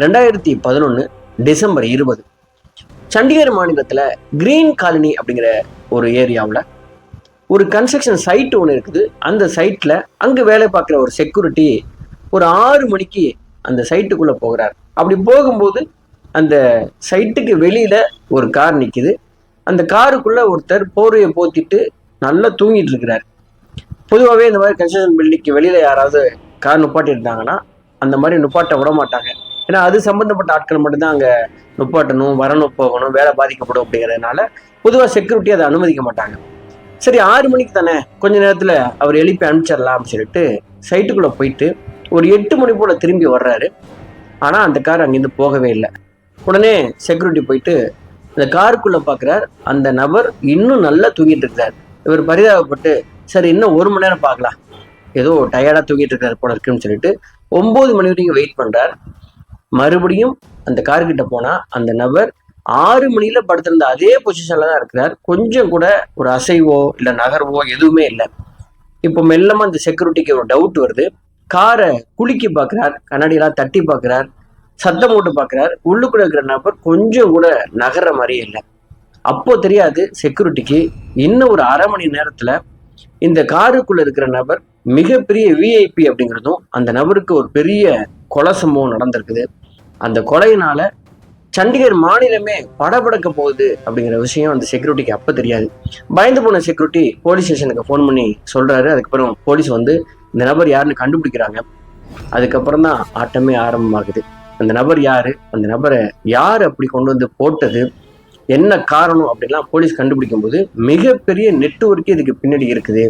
2011 December 20 Chandigarh மாநிலத்துல green colony அப்படிங்கிற ஒரு ஏரியாவில் ஒரு கன்ஸ்ட்ரக்ஷன் சைட் ஒன்று இருக்குது. அந்த சைட்ல அங்கு வேலை பார்க்குற ஒரு செக்யூரிட்டி ஒரு 6 மணிக்கு அந்த சைட்டுக்குள்ள போகிறார். அப்படி போகும்போது அந்த சைட்டுக்கு வெளியில ஒரு கார் நிற்குது. அந்த காருக்குள்ள ஒருத்தர் போர்வையை போத்திட்டு நல்லா தூங்கிட்டு இருக்கிறார். பொதுவாகவே இந்த மாதிரி கன்ஸ்ட்ரக்ஷன் பில்டிங்க்கு வெளியில யாராவது கார் நுப்பாட்டி இருந்தாங்கன்னா அந்த மாதிரி நுப்பாட்ட விட மாட்டாங்க. ஏன்னா அது சம்பந்தப்பட்ட ஆட்கள் மட்டும்தான் அங்கே நுப்பாட்டணும், வரணும், போகணும், வேலை பாதிக்கப்படும் அப்படிங்கிறதுனால பொதுவாக செக்யூரிட்டி அதை அனுமதிக்க மாட்டாங்க. சரி 6 மணிக்கு தானே, கொஞ்ச நேரத்தில் அவர் எழுப்பி அனுப்பிச்சிடலாம் அப்படின்னு சொல்லிட்டு சைட்டுக்குள்ளே போயிட்டு ஒரு 8 மணி போல் திரும்பி வர்றாரு. ஆனால் அந்த கார் அங்கேருந்து போகவே இல்லை. உடனே செக்யூரிட்டி போயிட்டு அந்த காருக்குள்ளே பார்க்குறார். அந்த நபர் இன்னும் நல்லா தூங்கிட்டு இருக்கிறார். இவர் பரிதாபப்பட்டு சரி இன்னும் 1 மணி நேரம் பார்க்கலாம், ஏதோ டயர்டாக தூங்கிட்டு இருக்காரு போல இருக்குன்னு சொல்லிட்டு 9 மணி வரைக்கும் வெயிட் பண்ணுறார். மறுபடியும் அந்த கார்கிட்ட போனால் அந்த நபர் 6 மணியில படுத்திருந்த அதே பொசிஷன்ல தான் இருக்கிறார். கொஞ்சம் கூட ஒரு அசைவோ இல்லை நகர்வோ எதுவுமே இல்லை. இப்போ மெல்லமா அந்த செக்யூரிட்டிக்கு ஒரு டவுட் வருது. காரை குலுக்கி பார்க்குறார், கண்ணாடியெல்லாம் தட்டி பார்க்குறார், சத்தம் போட்டு பார்க்குறார். உள்ளுக்குள்ள இருக்கிற நபர் கொஞ்சம் கூட நகர்ற மாதிரியே இல்லை. அப்போ தெரியாது செக்யூரிட்டிக்கு இன்னும் ஒரு 1/2 மணி நேரத்துல இந்த காருக்குள்ள இருக்கிற நபர் மிகப்பெரிய விஐபி அப்படிங்கிறதும், அந்த நபருக்கு ஒரு பெரிய கொலை சம்பவம் நடந்திருக்குது. அந்த கொலையினால சண்டிகர் மாநிலமே படபடக்க போகுது அப்படிங்கிற விஷயம் அந்த செக்யூரிட்டிக்கு அப்போ தெரியாது. பயந்து போன செக்யூரிட்டி போலீஸ் ஸ்டேஷனுக்கு ஃபோன் பண்ணி சொல்றாரு. அதுக்கப்புறம் போலீஸ் வந்து இந்த நபர் யாருன்னு கண்டுபிடிக்கிறாங்க. அதுக்கப்புறம் தான் ஆட்டமே ஆரம்பமாகுது. அந்த நபர் யாரு, அந்த நபரை யார் அப்படி கொண்டு வந்து போட்டது, என்ன காரணம் அப்படின்லாம் போலீஸ் கண்டுபிடிக்கும் போது மிகப்பெரிய நெட்வொர்க்கே இதுக்கு பின்னாடி இருக்குது.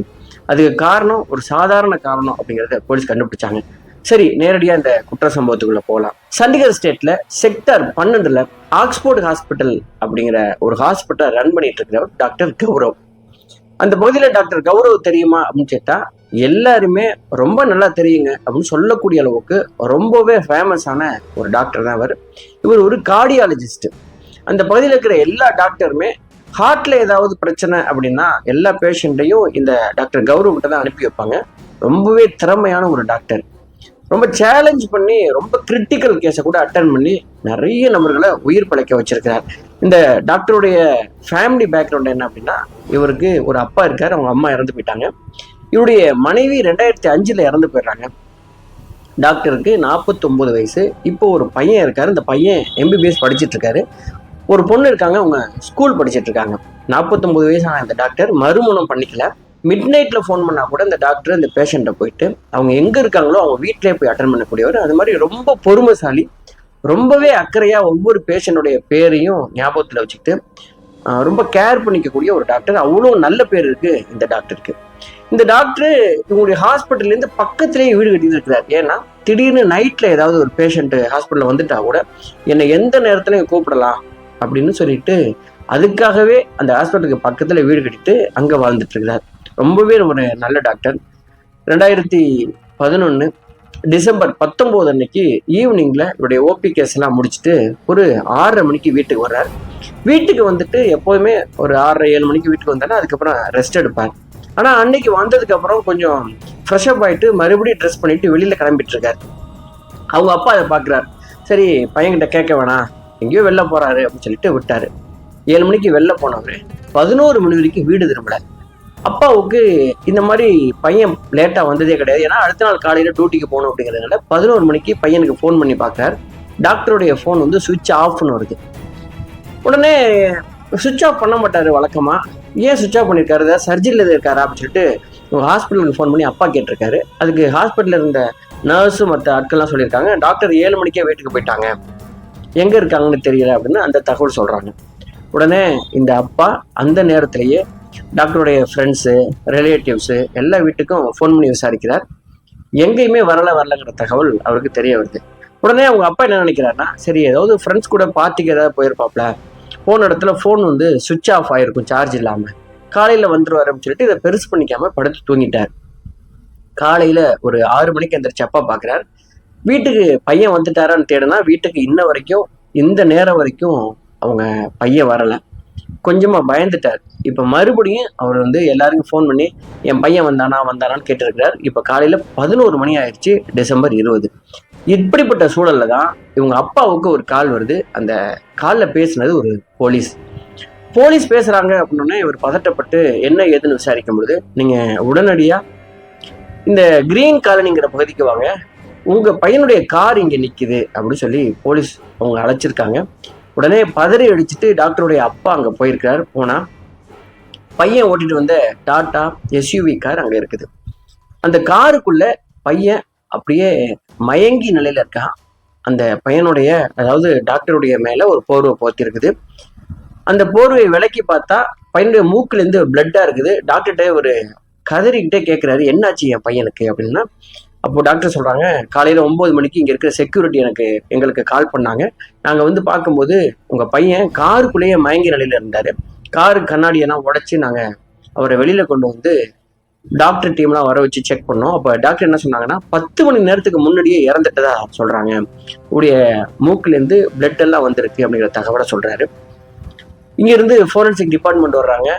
அதுக்கு காரணம் ஒரு சாதாரண காரணம் அப்படிங்கிறத போலீஸ் கண்டுபிடிச்சாங்க. சரி, நேரடியாக இந்த குற்ற சம்பவத்துக்குள்ள போகலாம். சண்டிகர் ஸ்டேட்ல செக்டர் 12 ஆக்ஸ்போர்ட் ஹாஸ்பிட்டல் அப்படிங்கிற ஒரு ஹாஸ்பிட்டல் ரன் பண்ணிட்டு இருக்கிறவர் டாக்டர் கௌரவ். அந்த பகுதியில் டாக்டர் கௌரவ் தெரியுமா அப்படின்னு கேட்டா எல்லாருமே ரொம்ப நல்லா தெரியுங்க அப்படின்னு சொல்லக்கூடிய அளவுக்கு ரொம்பவே ஃபேமஸான ஒரு டாக்டர் தான் அவர். இவர் ஒரு கார்டியாலஜிஸ்ட். அந்த பகுதியில் இருக்கிற எல்லா டாக்டருமே ஹார்ட்ல ஏதாவது பிரச்சனை அப்படின்னா எல்லா பேஷண்ட்டையும் இந்த டாக்டர் கௌரவ் கிட்ட தான் அனுப்பி வைப்பாங்க. ரொம்பவே திறமையான ஒரு டாக்டர். ரொம்ப சேலஞ்ச் பண்ணி ரொம்ப கிரிட்டிக்கல் கேஸை கூட அட்டன் பண்ணி நிறைய நபர்களை உயிர் பிழைக்க வச்சிருக்கிறார். இந்த டாக்டருடைய ஃபேமிலி பேக்ரவுண்ட் என்ன அப்படின்னா, இவருக்கு ஒரு அப்பா இருக்கார், அவங்க அம்மா இறந்து போயிட்டாங்க. இவருடைய மனைவி 2005 இறந்து போயிடுறாங்க. டாக்டருக்கு 49 வயசு. இப்போ ஒரு பையன் இருக்காரு. இந்த பையன் MBBS படிச்சுட்டு இருக்காரு. ஒரு பொண்ணு இருக்காங்க, அவங்க ஸ்கூல் படிச்சுட்டு இருக்காங்க. 49 வயசான இந்த டாக்டர் மறுமணம் பண்ணிக்கல. மிட் நைட்ல ஃபோன் பண்ணா கூட இந்த டாக்டர் இந்த பேஷண்ட்டை போயிட்டு அவங்க எங்க இருக்காங்களோ அவங்க வீட்டிலே போய் அட்டன் பண்ணக்கூடியவர். அது மாதிரி ரொம்ப பொறுமைசாலி, ரொம்பவே அக்கறையா ஒவ்வொரு பேஷண்ட்டுடைய பேரையும் ஞாபகத்துல வச்சுக்கிட்டு ரொம்ப கேர் பண்ணிக்கக்கூடிய ஒரு டாக்டர். அவ்வளோ நல்ல பேர் இருக்கு இந்த டாக்டருக்கு. இந்த டாக்டர் இவங்களுடைய ஹாஸ்பிட்டல்லேருந்து பக்கத்திலேயே வீடு கட்டி இருக்கிறார். ஏன்னா திடீர்னு நைட்ல ஏதாவது ஒரு பேஷண்ட் ஹாஸ்பிட்டல் வந்துட்டா கூட என்னை எந்த நேரத்துலையும் கூப்பிடலாம் அப்படின்னு சொல்லிட்டு அதுக்காகவே அந்த ஹாஸ்பிட்டலுக்கு பக்கத்துல வீடு கட்டிட்டு அங்க வாழ்ந்துட்டு இருக்கிறார். ரொம்பவே ஒரு நல்ல டாக்டர். 2011 டிசம்பர் 19 அன்னைக்கு ஈவினிங்ல இவருடைய ஓபி கேஸ் எல்லாம் முடிச்சுட்டு ஒரு 6:30 மணிக்கு வீட்டுக்கு வர்றார். வீட்டுக்கு வந்துட்டு எப்போதுமே ஒரு 6:30-7 மணிக்கு வீட்டுக்கு வந்தாலும் அதுக்கப்புறம் ரெஸ்ட் எடுப்பார். ஆனா அன்னைக்கு வந்ததுக்கு அப்புறம் கொஞ்சம் ஃப்ரெஷ் அப் ஆயிட்டு மறுபடியும் ட்ரெஸ் பண்ணிட்டு வெளியில கிளம்பிட்டு இருக்காரு. அவங்க அப்பா அதை பாக்குறாரு. சரி பையன்கிட்ட கேட்க வேணாம், எங்கேயோ வெளில போறாரு அப்படின்னு சொல்லிட்டு விட்டாரு. 7 மணிக்கு வெளில போனவரு 11 மணி வரைக்கும் வீடு திரும்பல. அப்பாவுக்கு இந்த மாதிரி பையன் லேட்டா வந்ததே கிடையாது. ஏன்னா அடுத்த நாள் காலையில டியூட்டிக்கு போகணும் அப்படிங்கிறதுனால 11 மணிக்கு பையனுக்கு ஃபோன் பண்ணி பார்க்குறாரு. டாக்டருடைய ஃபோன் வந்து சுவிட்ச் ஆஃப்னு வருது. உடனே சுவிட்ச் ஆஃப் பண்ண மாட்டாரு வழக்கமா. ஏன் சுவிட்ச் ஆஃப் பண்ணியிருக்காரு, ஏதாவது சர்ஜரியில் எது இருக்காரா அப்படின்னு சொல்லிட்டு ஹாஸ்பிட்டலுக்கு ஃபோன் பண்ணி அப்பா கேட்டிருக்காரு. அதுக்கு ஹாஸ்பிட்டலில் இருந்த நர்ஸு மற்ற ஆட்கள்லாம் சொல்லியிருக்காங்க, டாக்டர் 7 மணிக்கே வீட்டுக்கு போயிட்டாங்க, எங்கே இருக்காங்கன்னு தெரியல அப்படின்னு அந்த தகவல் சொல்கிறாங்க. உடனே இந்த அப்பா அந்த நேரத்திலேயே டாக்டருடைய ஃப்ரெண்ட்ஸு, ரிலேட்டிவ்ஸு எல்லா வீட்டுக்கும் ஃபோன் பண்ணி விசாரிக்கிறார். எங்கேயுமே வரலங்கிற தகவல் அவருக்கு தெரிய வருது. உடனே அவங்க அப்பா என்ன நினைக்கிறாருன்னா, சரி ஏதாவது ஃப்ரெண்ட்ஸ் கூட பார்ட்டிக்கு ஏதாவது போயிருப்பாப்ல, போன இடத்துல ஃபோன் வந்து சுவிட்ச் ஆஃப் ஆகிருக்கும் சார்ஜ் இல்லாமல், காலையில் வந்துருவார் அப்படின்னு சொல்லிட்டு இதை பெருசு பண்ணிக்காமல் படுத்து தூங்கிட்டார். காலையில் ஒரு 6 மணிக்கு எந்திரிச்சு அப்பா பார்க்குறார். வீட்டுக்கு பையன் வந்துட்டாரான்னு தேடுனா வீட்டுக்கு இன்ன வரைக்கும் இந்த நேரம் வரைக்கும் அவங்க பையன் வரலை. கொஞ்சமாக பயந்துட்டார். இப்போ மறுபடியும் அவர் வந்து எல்லாருக்கும் ஃபோன் பண்ணி என் பையன் வந்தானான்னு கேட்டிருக்கிறார். இப்போ காலையில் 11 மணி ஆயிடுச்சு, டிசம்பர் 20. இப்படிப்பட்ட சூழல்ல தான் இவங்க அப்பாவுக்கு ஒரு கால் வருது. அந்த காலில் பேசினது ஒரு போலீஸ். போலீஸ் பேசுறாங்க அப்படின்னே இவர் பதட்டப்பட்டு என்ன ஏதுன்னு விசாரிக்கும் பொழுது, நீங்க உடனடியா இந்த கிரீன் காலனிங்கிற பகுதிக்கு வாங்க, உங்க பையனுடைய கார் இங்க நிக்குது அப்படின்னு சொல்லி போலீஸ் அவங்க அழைச்சிருக்காங்க. உடனே பதறி அடிச்சுட்டு டாக்டருடைய அப்பா அங்க போயிருக்காரு. போனா பையன் ஓட்டிட்டு வந்த டாடா எஸ்யூவி கார் அங்க இருக்குது. அந்த காருக்குள்ள பையன் அப்படியே மயங்கி நிலையில இருக்கான். அந்த பையனுடைய, அதாவது டாக்டருடைய மேல ஒரு போர்வை போத்தி இருக்குது. அந்த போர்வையை விலக்கி பார்த்தா பையனுடைய மூக்குல இருந்து பிளட்டா இருக்குது. டாக்டர்கிட்ட ஒரு கதறிக்கிட்டே கேட்கிறாரு, என்னாச்சு என் பையனுக்கு அப்படின்னா. அப்போ டாக்டர் சொல்றாங்க, காலையில 9 மணிக்கு இங்க இருக்கிற செக்யூரிட்டி எங்களுக்கு கால் பண்ணாங்க. நாங்க வந்து பார்க்கும்போது உங்க பையன் காருக்குள்ளேயே மயங்கி நிலையில இருந்தாரு. காரு கண்ணாடியெல்லாம் உடைச்சு நாங்க அவரை வெளியில கொண்டு வந்து டாக்டர் டீம்லாம் வர வச்சு செக் பண்ணோம். அப்போ டாக்டர் என்ன சொன்னாங்கன்னா 10 மணி நேரத்துக்கு முன்னாடியே இறந்துட்டதா சொல்றாங்க. உடைய மூக்குல இருந்து பிளட் எல்லாம் வந்திருக்கு அப்படிங்கிற தகவலை சொல்றாரு. இங்க இருந்து ஃபோரன்சிக் டிபார்ட்மெண்ட் வர்றாங்க.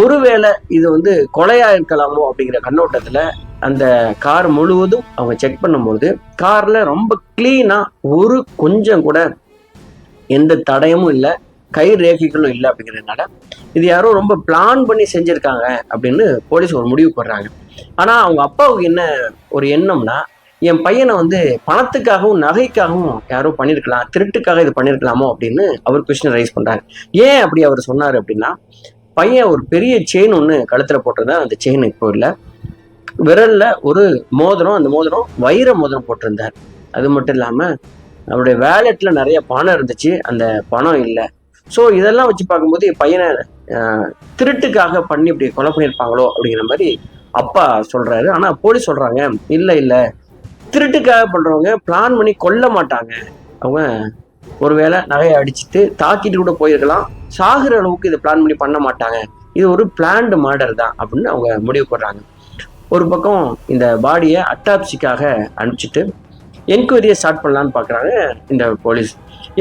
ஒருவேளை இது வந்து கொலையா இருக்கலாமோ அப்படிங்கிற கண்ணோட்டத்துல அந்த கார் முழுவதும் அவங்க செக் பண்ணும்போது கார்ல ரொம்ப கிளீனா ஒரு கொஞ்சம் கூட எந்த தடயமும் இல்லை, கை ரேகைகளும் இல்லை. அப்படிங்கிறதுனால இது யாரோ ரொம்ப பிளான் பண்ணி செஞ்சிருக்காங்க அப்படின்னு போலீஸ் ஒரு முடிவு போடுறாங்க. ஆனா அவங்க அப்பாவுக்கு என்ன ஒரு எண்ணம்னா, என் பையனை வந்து பணத்துக்காகவும் நகைக்காகவும் யாரோ பண்ணியிருக்கலாம், திருட்டுக்காக இது பண்ணியிருக்கலாமோ அப்படின்னு அவர் கொஸ்டின் ரைஸ் பண்றாரு. ஏன் அப்படி அவர் சொன்னாரு அப்படின்னா, பையன் ஒரு பெரிய செயின் ஒன்று கழுத்துல போட்டிருந்தா, அந்த செயின் இப்போ இல்லை. விரல்ல ஒரு மோதிரம், அந்த மோதிரம் வைர மோதிரம் போட்டிருந்தார். அது மட்டும் இல்லாம அவருடைய வேலெட்ல நிறைய பணம் இருந்துச்சு, அந்த பணம் இல்லை. ஸோ இதெல்லாம் வச்சு பார்க்கும்போது பையனை திருட்டுக்காக பண்ணி இப்படி கொலை பண்ணியிருப்பாங்களோ அப்படிங்கிற மாதிரி அப்பா சொல்றாரு. ஆனா போலீஸ் சொல்றாங்க, இல்லை இல்லை, திருட்டுக்காக பண்றவங்க பிளான் பண்ணி கொல்ல மாட்டாங்க. அவங்க ஒருவேளை நகையை அடிச்சுட்டு தாக்கிட்டு கூட போயிருக்கலாம், சாகுற அளவுக்கு இதை பிளான் பண்ணி பண்ண மாட்டாங்க, இது ஒரு பிளான்டு மர்டர் தான் அப்படின்னு அவங்க முடிவு போடுறாங்க. ஒரு பக்கம் இந்த பாடியை அட்டாப்சிக்காக அனுப்பிச்சிட்டு என்கொயரியை ஸ்டார்ட் பண்ணலான்னு பார்க்குறாங்க இந்த போலீஸ்.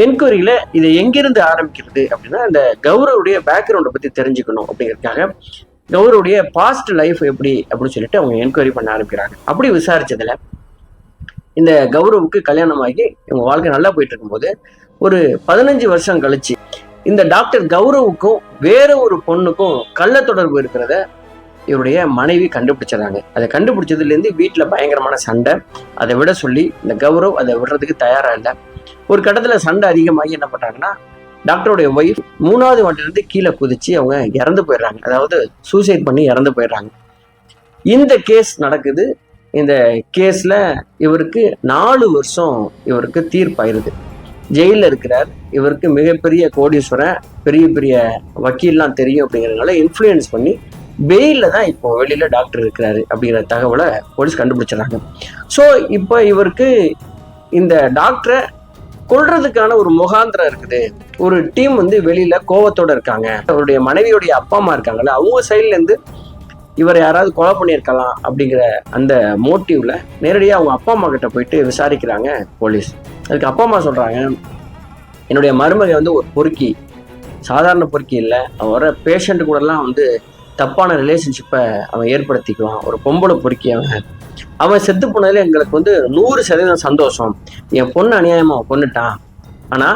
என்கொயரியில இதை எங்கிருந்து ஆரம்பிக்கிறது அப்படின்னா, இந்த கௌரவுடைய பேக்ரவுண்டை பற்றி தெரிஞ்சுக்கணும் அப்படிங்கிறதுக்காக கௌரவுடைய பாஸ்ட் லைஃப் எப்படி அப்படின்னு சொல்லிட்டு அவங்க என்கொயரி பண்ண ஆரம்பிக்கிறாங்க. அப்படி விசாரிச்சதுல இந்த கௌரவுக்கு கல்யாணம் ஆகி இவங்க வாழ்க்கை நல்லா போயிட்டு இருக்கும்போது ஒரு 15 வருஷம் கழிச்சு இந்த டாக்டர் கௌரவுக்கும் வேற ஒரு பொண்ணுக்கும் கள்ள தொடர்பு இருக்கிறத இவருடைய மனைவி கண்டுபிடிச்சிடறாங்க. அதை கண்டுபிடிச்சதுலேருந்து வீட்டில் பயங்கரமான சண்டை. அதை விட சொல்லி இந்த கௌரவ் அதை விடுறதுக்கு தயாரா இல்லை. ஒரு கட்டத்தில் சண்டை அதிகமாகி என்ன பண்றாங்கன்னா, டாக்டருடைய ஒய்ஃப் 3வது மாட்டிலிருந்து கீழே குதிச்சு அவங்க இறந்து போயிடுறாங்க. அதாவது சூசைட் பண்ணி இறந்து போயிடுறாங்க. இந்த கேஸ் நடக்குது. இந்த கேஸ்ல இவருக்கு 4 வருஷம் இவருக்கு தீர்ப்பாயிருது. ஜெயிலில் இருக்கிறார். இவருக்கு மிகப்பெரிய கோடீஸ்வரன், பெரிய பெரிய வக்கீல்லாம் தெரியும் அப்படிங்கிறதுனால இன்ஃப்ளூயன்ஸ் பண்ணி பெயில தான் இப்போ வெளியில டாக்டர் இருக்கிறாரு அப்படிங்கிற தகவலை போலீஸ் கண்டுபிடிச்சிடறாங்க. ஸோ இப்போ இவருக்கு இந்த டாக்டரை கொல்றதுக்கான ஒரு முகாந்திரம் இருக்குது. ஒரு டீம் வந்து வெளியில கோவத்தோட இருக்காங்க. அவருடைய மனைவியுடைய அப்பா அம்மா இருக்காங்கல்ல, அவங்க சைட்ல இருந்து இவரை யாராவது கொலை பண்ணியிருக்கலாம் அப்படிங்கிற அந்த மோட்டிவ்ல நேரடியாக அவங்க அப்பா அம்மா கிட்ட போயிட்டு விசாரிக்கிறாங்க போலீஸ். அதுக்கு அப்பா அம்மா சொல்றாங்க, என்னுடைய மருமகை வந்து ஒரு பொறுக்கி, சாதாரண பொறுக்கி இல்லை, அவன் வர பேஷண்ட் கூடலாம் வந்து தப்பான ரிலேஷன்ஷிப்பை அவன் ஏற்படுத்திக்குவான், ஒரு பொம்பளை பொறுக்கி அவன் செத்து போனதுல எங்களுக்கு வந்து 100% சந்தோஷம். என் பொண்ணு அநியாயமா கொன்னுட்டான், ஆனா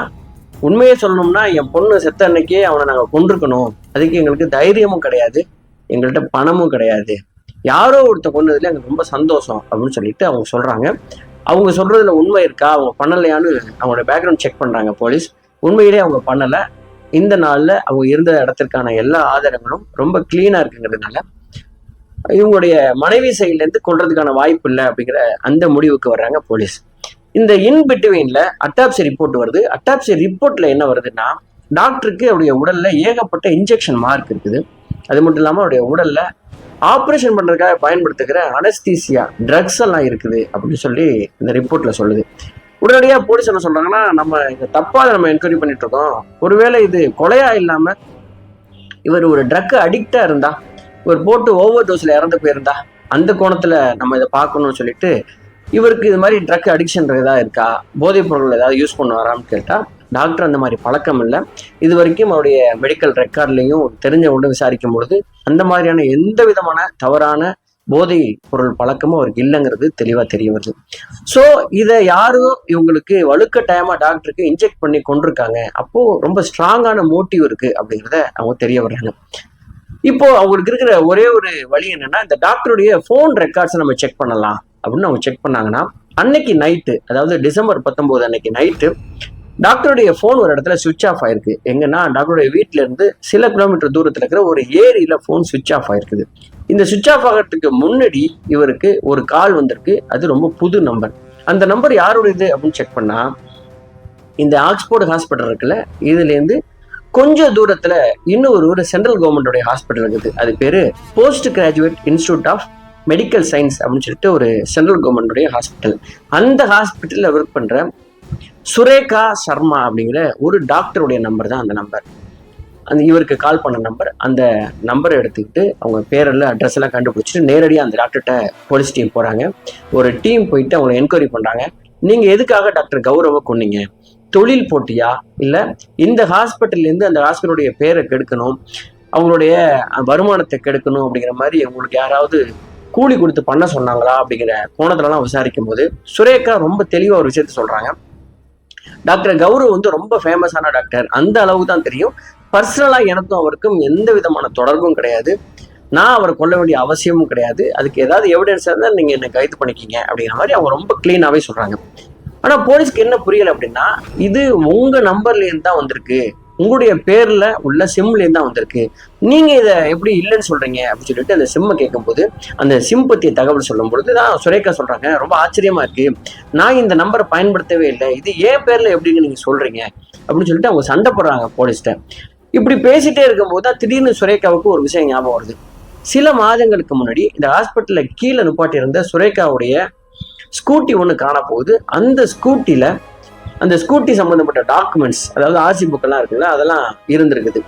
உண்மையை சொல்லணும்னா என் பொண்ணு செத்த அன்னைக்கே அவனை நாங்கள் கொண்டிருக்கணும், அதுக்கு எங்களுக்கு தைரியமும் கிடையாது, எங்கள்கிட்ட பணமும் கிடையாது, யாரோ ஒருத்த கொண்டதுல எங்களுக்கு ரொம்ப சந்தோஷம் அப்படின்னு சொல்லிட்டு அவங்க சொல்றாங்க. அவங்க சொல்றதுல உண்மை இருக்கா, அவங்க பண்ணலையான்னு அவங்களோட பேக்ரவுண்ட் செக் பண்றாங்க போலீஸ். உண்மையிலே அவங்க பண்ணல. இந்த நாள்ல அவங்க இருந்த இடத்திற்கான எல்லா ஆதாரங்களும் ரொம்ப கிளீனா இருக்குங்கிறதுனால இவங்களுடைய மனைவி சைட்ல இருந்து கொள்றதுக்கான வாய்ப்பு இல்லை அப்படிங்கிற அந்த முடிவுக்கு வர்றாங்க போலீஸ். இந்த இன் பிட்வீன்ல அட்டாப்சி ரிப்போர்ட் வருது. அட்டாப்சி ரிப்போர்ட்ல என்ன வருதுன்னா, டாக்டருக்கு அவருடைய உடல்ல ஏகப்பட்ட இன்ஜெக்ஷன் மார்க் இருக்குது. அது மட்டும் இல்லாமல் அவருடைய உடல்ல ஆப்ரேஷன் பண்றதுக்காக பயன்படுத்துகிற அனஸ்தீசியா ட்ரக்ஸ் எல்லாம் இருக்குது அப்படின்னு சொல்லி இந்த ரிப்போர்ட்ல சொல்லுது. உடனடியாக போலீஸ் என்ன சொல்றாங்கன்னா, நம்ம இந்த தப்பா நம்ம என்கொயரி பண்ணிட்டு இருக்கோம், ஒருவேளை இது கொலையா இல்லாம இவர் ஒரு ட்ரக் அடிக்டா இருந்தா, இவர் போட்டு ஓவர் டோஸ்ல இறந்து போயிருந்தா, அந்த கோணத்துல நம்ம இதை பார்க்கணும்னு சொல்லிட்டு இவருக்கு இது மாதிரி ட்ரக் அடிக்ஷன் ஏதாவது இருக்கா, போதைப் பொருள் ஏதாவது யூஸ் பண்ணுவாரான்னு கேட்டா டாக்டர் அந்த மாதிரி பழக்கம் இல்லை, இது வரைக்கும் அவருடைய மெடிக்கல் ரெக்கார்ட்லையும் தெரிஞ்சவங்க விசாரிக்கும் பொழுது அந்த மாதிரியான எந்த விதமான தவறான போதை பொருள் பழக்கமும் அவருக்கு இல்லைங்கிறது தெளிவா தெரிய வருது. ஸோ இதை யாரும் இவங்களுக்கு வலுக்கட்டாயமா டாக்டருக்கு இன்ஜெக்ட் பண்ணி கொண்டிருக்காங்க. அப்போ ரொம்ப ஸ்ட்ராங்கான மோட்டிவ் இருக்கு அப்படிங்கிறத அவங்க தெரிய வர்றாங்க. இப்போ அவங்களுக்கு இருக்கிற ஒரே ஒரு வழி என்னன்னா, இந்த டாக்டருடைய போன் ரெக்கார்ட்ஸை நம்ம செக் பண்ணலாம் அப்படின்னு அவங்க செக் பண்ணாங்கன்னா, அன்னைக்கு நைட்டு, அதாவது டிசம்பர் 19 அன்னைக்கு நைட்டு டாக்டருடைய போன் ஒரு இடத்துல சுவிட்ச் ஆஃப் ஆயிருக்கு. எங்கன்னா டாக்டருடைய வீட்டுல இருந்து சில கிலோமீட்டர் தூரத்துல இருக்கிற ஒரு ஏரியில போன் சுவிட்ச் ஆஃப் ஆயிருக்குது. இந்த சுவிட்ச் ஆஃப் ஆகிறதுக்கு முன்னாடி இவருக்கு ஒரு கால் வந்திருக்கு. அது ரொம்ப புது நம்பர். அந்த நம்பர் யாருடையது அப்படின்னு செக் பண்ணா, இந்த ஆக்ஸ்போர்ட் ஹாஸ்பிட்டல் இருக்குல்ல, இதுல இருந்து கொஞ்சம் தூரத்துல இன்னொரு ஒரு சென்ட்ரல் கவர்மெண்டோடைய ஹாஸ்பிட்டல் இருக்குது. அது பேரு Post Graduate Institute of Medical Science அப்படின்னு சொல்லிட்டு ஒரு சென்ட்ரல் கவர்மெண்டோடைய ஹாஸ்பிட்டல். அந்த ஹாஸ்பிட்டல்ல ஒர்க் பண்ற சுரேகா சர்மா அப்படிங்கிற ஒரு டாக்டருடைய நம்பர் தான் அந்த நம்பர். அந்த இவருக்கு கால் பண்ண நம்பர். அந்த நம்பரை எடுத்துக்கிட்டு அவங்க பேரில் அட்ரஸ் எல்லாம் கண்டுபிடிச்சிட்டு நேரடியாக அந்த டாக்டர்கிட்ட போலீஸ் டீம் போறாங்க. ஒரு டீம் போயிட்டு அவங்களை என்கொயரி பண்றாங்க. நீங்க எதுக்காக டாக்டர் கௌரவ கொன்னீங்க? தொழில் போட்டியா, இல்ல இந்த ஹாஸ்பிட்டல்லேருந்து அந்த ஹாஸ்பிட்டலுடைய பேரை கெடுக்கணும், அவங்களுடைய வருமானத்தை கெடுக்கணும் அப்படிங்கிற மாதிரி உங்களுக்கு யாராவது கூலி கொடுத்து பண்ண சொன்னாங்களா அப்படிங்கிற கோணத்துலலாம் விசாரிக்கும் போது சுரேகா ரொம்ப தெளிவா ஒரு விஷயத்த சொல்றாங்க. டாக்டர் கௌரவ் வந்து ரொம்ப ஃபேமஸான டாக்டர், அந்த அளவு தான் தெரியும். பர்சனலா எனக்கும் அவருக்கும் எந்த விதமான தொடர்பும் கிடையாது. நான் அவரை கொல்ல வேண்டிய அவசியமும் கிடையாது. அதுக்கு ஏதாவது எவிடன்ஸ் இருந்தால் நீங்க என்னை கைது பண்ணிக்கிங்க அப்படிங்கிற மாதிரி அவங்க ரொம்ப கிளீனாவே சொல்றாங்க. ஆனா போலீஸ்க்கு என்ன புரியல அப்படின்னா, இது உங்க நம்பர்ல இருந்து தான் வந்திருக்கு, உங்களுடைய பேர்ல உள்ள சிம்ல இருந்து தான் வந்திருக்கு, நீங்க இதை எப்படி இல்லைன்னு சொல்றீங்க அப்படின்னு சொல்லிட்டு அந்த சிம்மை கேட்கும்போது, அந்த சிம் பத்திய தகவல் சொல்லும் பொழுது தான் சுரேகா சொல்றாங்க, ரொம்ப ஆச்சரியமா இருக்கு, நான் இந்த நம்பரை பயன்படுத்தவே இல்லை, இது ஏன் பேர்ல எப்படின்னு நீங்க சொல்றீங்க அப்படின்னு சொல்லிட்டு அவங்க சண்டை போடுறாங்க போலீஸ்ட. இப்படி பேசிட்டே இருக்கும்போது தான் திடீர்னு சுரேகாவுக்கு ஒரு விஷயம் ஞாபகம் வருது. சில மாதங்களுக்கு முன்னாடி இந்த ஹாஸ்பிட்டல்ல கீழே நிப்பாட்டி இருந்த சுரேகாவுடைய ஸ்கூட்டி ஒன்று காண போகுது. அந்த ஸ்கூட்டில அந்த ஸ்கூட்டி சம்பந்தப்பட்ட டாக்குமெண்ட்ஸ், அதாவது ஆர்சி புக் எல்லாம் இருக்குல்ல, அதெல்லாம் இருந்திருக்குது.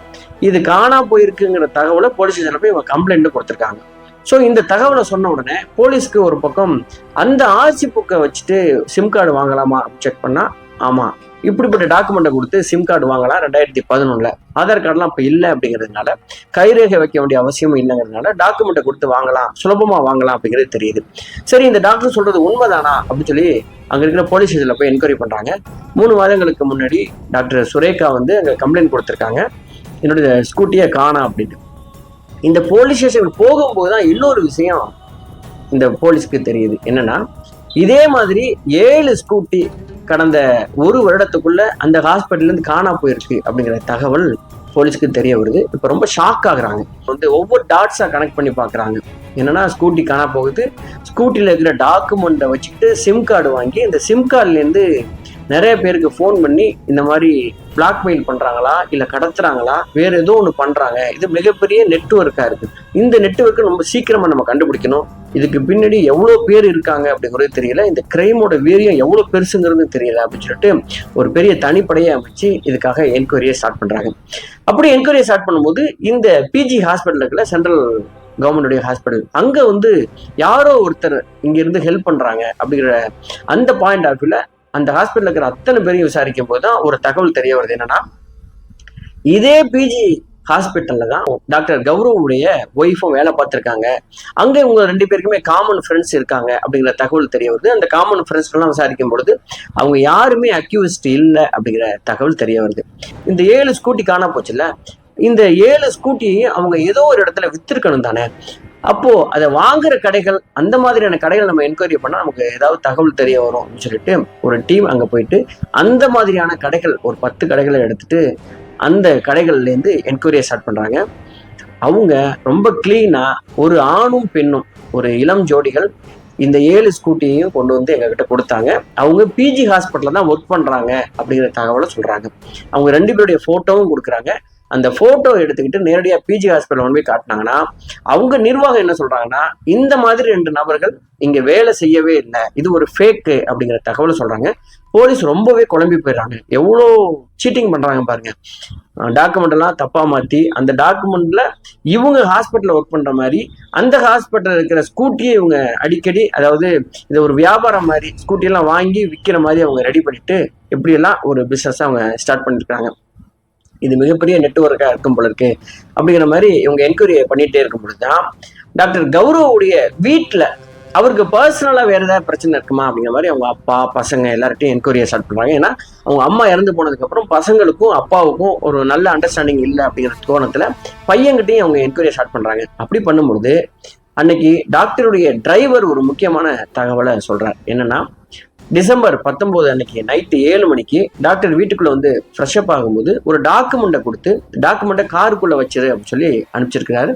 இது காணா போயிருக்குங்கிற தகவலை போலீஸ் ஸ்டேஷன்ல போய் இவங்க கம்ப்ளைண்ட் கொடுத்துருக்காங்க. ஸோ இந்த தகவலை சொன்ன உடனே போலீஸ்க்கு ஒரு பக்கம் அந்த ஆர்சி புக்கை வச்சுட்டு சிம் கார்டு வாங்கலாமா செக் பண்ணா, ஆமா இப்படிப்பட்ட டாக்குமெண்ட்டை கொடுத்து சிம் கார்டு வாங்கலாம். 2011 ஆதார் கார்டுலாம் இப்போ இல்லை அப்படிங்கிறதுனால, கைரேகை வைக்க வேண்டிய அவசியமும் இல்லைங்கிறதுனால டாக்குமெண்ட்டை கொடுத்து வாங்கலாம், சுலபமா வாங்கலாம் அப்படிங்கிறது தெரியுது. சரி, இந்த டாக்டர் சொல்றது உண்மைதானா அப்படின்னு சொல்லி அங்க இருக்கிற போலீஸ் ஸ்டேஷன்ல போய் என்கொயரி பண்றாங்க. 3 மாதங்களுக்கு முன்னாடி டாக்டர் சுரேகா வந்து அங்க கம்ப்ளைண்ட் கொடுத்துருக்காங்க, என்னுடைய ஸ்கூட்டியை காணா அப்படின்னு. இந்த போலீஸ் ஸ்டேஷன் போகும்போதுதான் இன்னொரு விஷயம் இந்த போலீஸ்க்கு தெரியுது. என்னன்னா, இதே மாதிரி 7 ஸ்கூட்டி கடந்த 1 வருடத்துக்குள்ள அந்த ஹாஸ்பிட்டல்ல இருந்து காணா போயிருக்கு அப்படிங்கிற தகவல் போலீஸ்க்கு தெரிய வருது. இப்ப ரொம்ப ஷாக் ஆகுறாங்க. வந்து ஒவ்வொரு டாட்ஸா கனெக்ட் பண்ணி பாக்குறாங்க. என்னன்னா, ஸ்கூட்டி காணா போகுது, ஸ்கூட்டில இருக்கிற டாக்குமெண்ட்டை வச்சுக்கிட்டு சிம் கார்டு வாங்கி இந்த சிம் கார்டுல இருந்து நிறைய பேருக்கு ஃபோன் பண்ணி இந்த மாதிரி பிளாக்மெயில் பண்றாங்களா, இல்ல கடத்துறாங்களா, வேற ஏதோ ஒன்று பண்றாங்க. இது மிகப்பெரிய நெட்வொர்க்கா இருக்கு. இந்த நெட்வொர்க்கை ரொம்ப சீக்கிரமா நம்ம கண்டுபிடிக்கணும். இதுக்கு பின்னாடி எவ்வளவு பேர் இருக்காங்க அப்படிங்கிறது தெரியல, இந்த கிரைமோட வீரியம் எவ்வளவு பெருசுங்கிறது தெரியல அப்படின்னு சொல்லிட்டு ஒரு பெரிய தனிப்படையை அமைச்சு இதுக்காக என்கொயரியை ஸ்டார்ட் பண்றாங்க. அப்படி என்கொயரியை ஸ்டார்ட் பண்ணும்போது இந்த பிஜி ஹாஸ்பிட்டல் இருக்குல்ல, சென்ட்ரல் கவர்மெண்டுடைய ஹாஸ்பிட்டல், அங்க வந்து யாரோ ஒருத்தர் இங்க இருந்து ஹெல்ப் பண்றாங்க அப்படிங்கிற அந்த பாயிண்ட் ஆஃப் வியூல அந்த ஹாஸ்பிட்டல் இருக்கிற அத்தனை பேரையும் விசாரிக்கும் போதுதான் ஒரு தகவல் தெரிய வருது. என்னன்னா, இதே பிஜி ஹாஸ்பிட்டல்ல தான் டாக்டர் கௌரவுடைய ஒய்ஃபும் வேலை பார்த்திருக்காங்க. அங்க இவங்க 2 பேருக்குமே காமன் ஃப்ரெண்ட்ஸ் இருக்காங்க அப்படிங்கிற தகவல் தெரிய வருது. அந்த காமன் ஃப்ரெண்ட்ஸ் எல்லாம் விசாரிக்கும் பொழுது அவங்க யாருமே அக்யூஸ்ட் இல்லை அப்படிங்கிற தகவல் தெரிய வருது. இந்த 7 ஸ்கூட்டி காணா போச்சுல்ல, இந்த 7 ஸ்கூட்டியையும் அவங்க ஏதோ ஒரு இடத்துல வித்திருக்கணும் தானே. அப்போ அதை வாங்குற கடைகள், அந்த மாதிரியான கடைகள் நம்ம என்கொயரி பண்ணா நமக்கு ஏதாவது தகவல் தெரிய வரும் அப்படின்னு சொல்லிட்டு ஒரு டீம் அங்க போயிட்டு அந்த மாதிரியான கடைகள் ஒரு 10 கடைகளை எடுத்துட்டு அந்த கடைகள்ல இருந்து என்கொயரியை ஸ்டார்ட் பண்றாங்க. அவங்க ரொம்ப கிளீனா ஒரு ஆணும் பெண்ணும், ஒரு இளம் ஜோடிகள் இந்த 7 ஸ்கூட்டியையும் கொண்டு வந்து எங்ககிட்ட கொடுத்தாங்க. அவங்க பிஜி ஹாஸ்பிட்டல்ல தான் ஒர்க் பண்றாங்க அப்படிங்கிற தகவலை சொல்றாங்க. அவங்க 2 பேருடைய போட்டோவும் கொடுக்குறாங்க. அந்த போட்டோ எடுத்துக்கிட்டு நேரடியா பிஜி ஹாஸ்பிட்டல் கொண்டு போய் காட்டினாங்கன்னா, அவங்க நிர்வாகம் என்ன சொல்றாங்கன்னா, இந்த மாதிரி 2 நபர்கள் இங்க வேலை செய்யவே இல்லை, இது ஒரு ஃபேக்கு அப்படிங்கிற தகவலை சொல்றாங்க. போலீஸ் ரொம்பவே குழம்பி போயிடுறாங்க. எவ்வளோ சீட்டிங் பண்றாங்க பாருங்க. டாக்குமெண்ட் எல்லாம் தப்பா மாத்தி அந்த டாக்குமெண்ட்ல இவங்க ஹாஸ்பிட்டல்ல ஒர்க் பண்ற மாதிரி அந்த ஹாஸ்பிட்டல் இருக்கிற ஸ்கூட்டியை இவங்க அடிக்கடி, அதாவது இதை ஒரு வியாபாரம் மாதிரி ஸ்கூட்டியெல்லாம் வாங்கி விற்கிற மாதிரி அவங்க ரெடி பண்ணிட்டு எப்படியெல்லாம் ஒரு பிசினஸ் அவங்க ஸ்டார்ட் பண்ணிருக்காங்க. இது மிகப்பெரிய நெட்வொர்க்கா இருக்கும் போல இருக்கு அப்படிங்கிற மாதிரி இவங்க என்கொயரி பண்ணிட்டே இருக்கும் பொழுதுதான் டாக்டர் கௌரவுடைய வீட்டுல அவருக்கு பர்சனலா வேற ஏதாவது பிரச்சனை இருக்குமா அப்படிங்கிற மாதிரி அவங்க அப்பா பசங்க எல்லார்ட்டையும் என்கொயரியை ஸ்டார்ட் பண்றாங்க. ஏன்னா அவங்க அம்மா இறந்து போனதுக்கு அப்புறம் பசங்களுக்கும் அப்பாவுக்கும் ஒரு நல்ல அண்டர்ஸ்டாண்டிங் இல்லை அப்படிங்கிற கோணத்துல பையன்கிட்டையும் அவங்க என்கொயரியை ஸ்டார்ட் பண்றாங்க. அப்படி பண்ணும்பொழுது அன்னைக்கு டாக்டருடைய டிரைவர் ஒரு முக்கியமான தகவலை சொல்றார். என்னன்னா, டிசம்பர் 19 அன்னைக்கு நைட்டு 7 மணிக்கு டாக்டர் வீட்டுக்குள்ள வந்து ஃப்ரெஷ் அப் ஆகும்போது ஒரு டாக்குமெண்ட்டை கொடுத்து டாக்குமெண்ட்டை காருக்குள்ள வச்சிரு அப்படின்னு சொல்லி அனுப்பிச்சிருக்கிறாரு.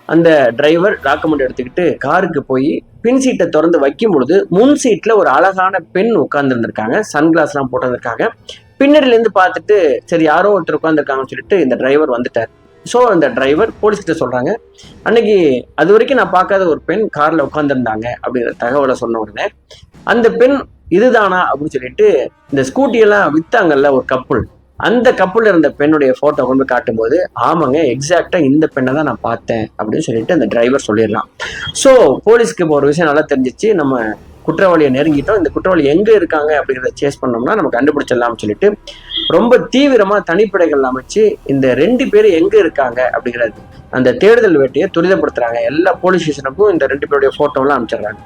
அந்த டிரைவர் டாக்குமெண்ட் எடுத்துக்கிட்டு காருக்கு போய் பின் சீட்டை திறந்து வைக்கும் பொழுது முன் சீட்ல ஒரு அழகான பெண் உட்கார்ந்து இருந்திருக்காங்க. சன்கிளாஸ் எல்லாம் போட்டிருந்திருக்காங்க. பின்னாடில இருந்து பார்த்துட்டு சரி யாரோ ஒருத்தர் உட்காந்துருக்காங்கன்னு சொல்லிட்டு இந்த டிரைவர் வந்துட்டார். ஸோ அந்த டிரைவர் போலீஸ்கிட்ட சொல்றாங்க, அன்னைக்கு அது வரைக்கும் நான் பார்க்காத ஒரு பெண் கார்ல உட்காந்துருந்தாங்க அப்படிங்கிற தகவலை சொன்ன உடனே அந்த பெண் இதுதானா அப்படின்னு சொல்லிட்டு இந்த ஸ்கூட்டியெல்லாம் வித்தாங்கல்ல ஒரு கப்புள், அந்த கப்புள் இருந்த பெண்ணுடைய போட்டோ கொண்டு போய் காட்டும்போது ஆமாங்க எக்ஸாக்டா இந்த பெண்ணை தான் நான் பார்த்தேன் அப்படின்னு சொல்லிட்டு அந்த டிரைவர் சொல்லிடலாம். ஸோ போலீஸ்க்கு இப்போ ஒரு விஷயம் நல்லா தெரிஞ்சிச்சு, நம்ம குற்றவாளியை நெருங்கிட்டோம், இந்த குற்றவாளி எங்க இருக்காங்க அப்படிங்கிறத சேஸ் பண்ணோம்னா நம்ம கண்டுபிடிச்சிடலாம்னு சொல்லிட்டு ரொம்ப தீவிரமா தனிப்படைகள் அமைச்சு இந்த 2 பேரும் எங்க இருக்காங்க அப்படிங்கிறது அந்த தேடுதல் வேட்டையை துரிதப்படுத்துறாங்க. எல்லா போலீஸ் ஸ்டேஷனுக்கும் இந்த 2 பேருடைய போட்டோலாம் அனுப்பிச்சிடுறாங்க.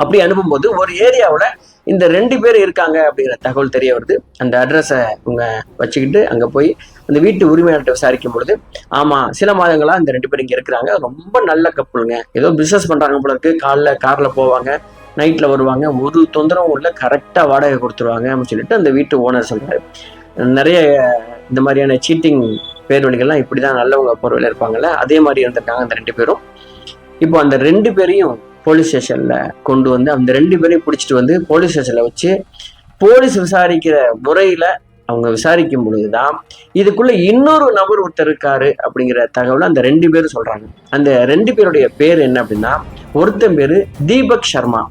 அப்படி அனுப்பும்போது ஒரு ஏரியாவில் இந்த 2 பேர் இருக்காங்க அப்படிங்கிற தகவல் தெரிய வருது. அந்த அட்ரஸை இவங்க வச்சுக்கிட்டு அங்கே போய் அந்த வீட்டு உரிமையாளர்கிட்ட விசாரிக்கும் பொழுது ஆமா சில மாதங்களா இந்த 2 பேர் இங்கே இருக்கிறாங்க, ரொம்ப நல்ல கப்புளுங்க, ஏதோ பிஸ்னஸ் பண்றாங்க போல இருக்கு, காலைல கார்ல போவாங்க, நைட்ல வருவாங்க, ஒரு தொந்தரவும் இல்லை, கரெக்டா வாடகை கொடுத்துருவாங்க அப்படின்னு சொல்லிட்டு அந்த வீட்டு ஓனர் சொல்றாரு. நிறைய இந்த மாதிரியான சீட்டிங் பேர் வழிகள்லாம் இப்படிதான் நல்லவங்க போறவங்க இருப்பாங்கல்ல, அதே மாதிரி இருந்திருக்காங்க அந்த 2 பேரும். இப்போ அந்த 2 பேரையும் போலீஸ் ஸ்டேஷன்ல கொண்டு வந்து அந்த 2 பேரையும் பிடிச்சிட்டு வந்து போலீஸ் ஸ்டேஷன்ல வச்சு போலீஸ் விசாரிக்கிற முறையில அவங்க விசாரிக்கும் பொழுதுதான் இதுக்குள்ள இன்னொரு நபர் ஒருத்தர் இருக்காரு அப்படிங்கிற தகவலை அந்த 2 பேரும் சொல்றாங்க. அந்த 2 பேருடைய பேர் என்ன அப்படின்னா, ஒருத்தன் பேரு தீபக் சர்மா,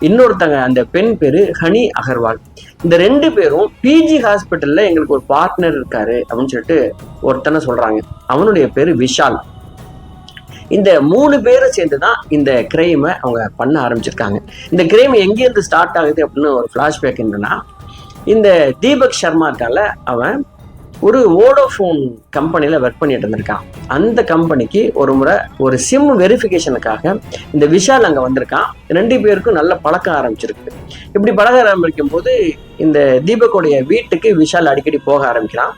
இன்னொருத்தங்க அந்த பெண் பேரு ஹனி அகர்வால். இந்த 2 பேரும் பிஜி ஹாஸ்பிட்டல்ல எங்களுக்கு ஒரு பார்ட்னர் இருக்காரு அப்படின்னு சொல்லிட்டு ஒருத்தனை சொல்றாங்க. அவனுடைய பேரு விஷால். இந்த 3 பேரும் சேர்ந்துதான் இந்த கிரைமை அவங்க பண்ண ஆரம்பிச்சிருக்காங்க. இந்த கிரைம் எங்கேருந்து ஸ்டார்ட் ஆகுது அப்படின்னு ஒரு பிளாஷ்பேக் என்னன்னா, இந்த தீபக் சர்மா இருக்கால, அவன் ஒரு வோடோஃபோன் கம்பெனியில ஒர்க் பண்ணிட்டு இருந்திருக்கான். அந்த கம்பெனிக்கு ஒரு முறை ஒரு சிம் வெரிஃபிகேஷனுக்காக இந்த விஷால் அங்க வந்திருக்கான். 2 பேருக்கும் நல்ல பழக்கம் ஆரம்பிச்சிருக்கு. இப்படி பழக ஆரம்பிக்கும் போது இந்த தீபக்குடைய வீட்டுக்கு விஷால் அடிக்கடி போக ஆரம்பிக்கிறான்.